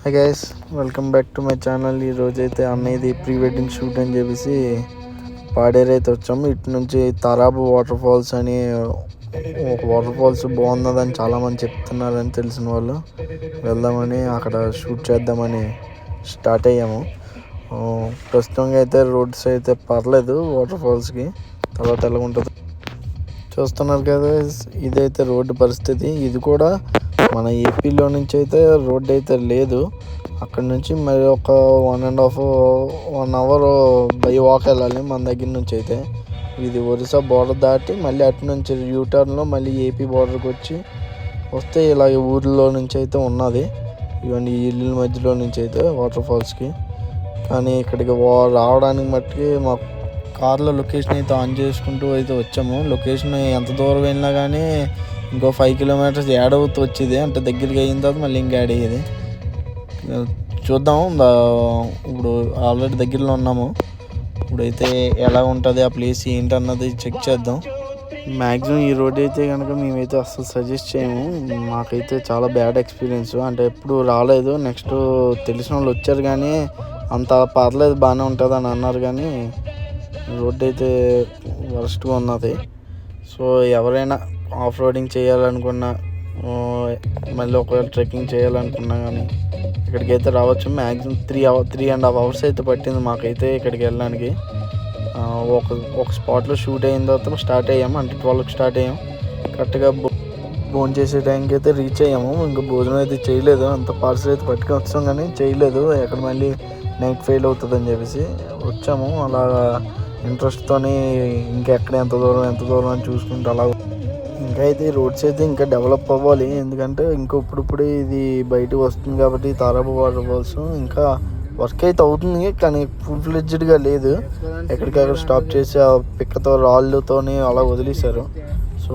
Hi guys, welcome back to my channel. ఈరోజు అయితే అన్నయ్యది pre wedding shoot అని చెప్పేసి పాడేరు అయితే వచ్చాము. ఇటు నుంచి తారాబు వాటర్ ఫాల్స్ అని ఒక వాటర్ ఫాల్స్ బాగున్నదని చాలామంది చెప్తున్నారని తెలిసిన వాళ్ళు వెళ్దామని అక్కడ షూట్ చేద్దామని స్టార్ట్ అయ్యాము. ప్రస్తుతంగా అయితే రోడ్స్ అయితే పర్లేదు వాటర్ ఫాల్స్కి, తర్వాత ఎలా ఉంటుంది చూస్తున్నారు కదా. ఇదైతే రోడ్డు పరిస్థితి. ఇది కూడా మన ఏపీలో నుంచి అయితే రోడ్డు అయితే లేదు. అక్కడ నుంచి మరి ఒక 1.5 అవర్ బై వాక్ వెళ్ళాలి మన దగ్గర నుంచి అయితే. ఇది ఒరిస్సా బార్డర్ దాటి మళ్ళీ అటు నుంచి యూటర్న్లో మళ్ళీ ఏపీ బార్డర్కి వస్తే ఇలాగ ఊర్లో నుంచి అయితే ఉన్నది. ఇవన్నీ ఇళ్ళ మధ్యలో నుంచి అయితే వాటర్ ఫాల్స్కి. కానీ ఇక్కడికి రావడానికి మట్టుకి మా కార్లో లొకేషన్ అయితే ఆన్ చేసుకుంటూ అయితే వచ్చాము. లొకేషన్ ఎంత దూరం వెళ్ళినా కానీ ఇంకో 5 కిలోమీటర్స్ యాడ్ అవుతూ వచ్చేది, అంటే దగ్గరికి అయిన తర్వాత మళ్ళీ ఇంకా యాడ్ అయ్యేది. చూద్దాం, ఇప్పుడు ఆల్రెడీ దగ్గరలో ఉన్నాము. ఇప్పుడైతే ఎలా ఉంటుంది ఆ ప్లేస్ ఏంటన్నది చెక్ చేద్దాం. మ్యాక్సిమం ఈ రోడ్ అయితే కనుక మేమైతే అస్సలు సజెస్ట్ చేయము. మాకైతే చాలా బ్యాడ్ ఎక్స్పీరియన్స్, అంటే ఎప్పుడు రాలేదు. నెక్స్ట్ తెలిసిన వాళ్ళు వచ్చారు కానీ అంత పర్లేదు, బాగానే ఉంటుంది అని అన్నారు. కానీ రోడ్ అయితే వరస్ట్గా ఉన్నది. సో ఎవరైనా ఆఫ్ రోడింగ్ చేయాలనుకున్నా, మళ్ళీ ఒకవేళ ట్రెక్కింగ్ చేయాలనుకున్నా కానీ ఇక్కడికైతే రావచ్చు. మ్యాక్సిమం 3.5 అవర్స్ అయితే పట్టింది మాకైతే ఇక్కడికి వెళ్ళడానికి. ఒక స్పాట్లో షూట్ అయిన తర్వాత స్టార్ట్ అయ్యాము, అంటే 12కి స్టార్ట్ అయ్యాము. కరెక్ట్గా భోజనం చేసే టైంకి అయితే రీచ్ అయ్యాము. ఇంకా భోజనం అయితే చేయలేదు, అంత పార్సల్ అయితే పట్టుకొని వచ్చాం కానీ చేయలేదు. ఎక్కడ మళ్ళీ నైట్ ఫెయిల్ అవుతుందని చెప్పేసి వచ్చాము. అలా ఇంట్రెస్ట్తోని ఇంకెక్కడ ఎంత దూరం అని చూసుకుంటూ అలా. ఇంకా అయితే రోడ్స్ అయితే ఇంకా డెవలప్ అవ్వాలి, ఎందుకంటే ఇంకా ఇప్పుడిప్పుడే ఇది బయటకు వస్తుంది కాబట్టి తారాబు వాటర్ ఫాల్స్ ఇంకా వర్క్ అయితే అవుతుంది కానీ ఫుల్ ఫ్లెడ్జ్డ్గా లేదు. ఎక్కడికక్కడ స్టాప్ చేసి ఆ పిక్కతో రాళ్ళతోని అలా వదిలేశారు. సో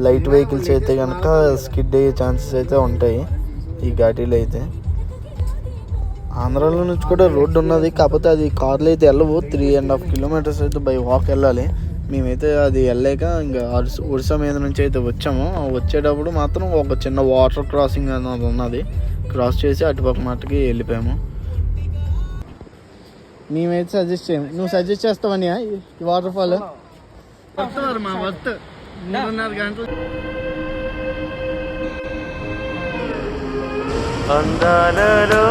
లైట్ వెహికల్స్ అయితే కనుక స్కిడ్ అయ్యే ఛాన్సెస్ అయితే ఉంటాయి ఈ ఘాటీలో అయితే. ఆంధ్రాలో నుంచి కూడా రోడ్డు ఉన్నది, కాకపోతే అది కార్లు అయితే వెళ్ళవు. 3.5 కిలోమీటర్స్ అయితే బై వాక్ వెళ్ళాలి. మేమైతే అది వెళ్ళాక ఇంకా ఒరిస్సా మీద నుంచి అయితే వచ్చాము. వచ్చేటప్పుడు మాత్రం ఒక చిన్న వాటర్ క్రాసింగ్ అన్నది ఉన్నది, క్రాస్ చేసి అటుపక్క మట్టుకి వెళ్ళిపోయాము. మేమైతే సజెస్ట్ చేయము. నువ్వు సజెస్ట్ చేస్తావని ఈ వాటర్ ఫాల్ మా వర్త్ 3.5 గంటలు. అందాలలో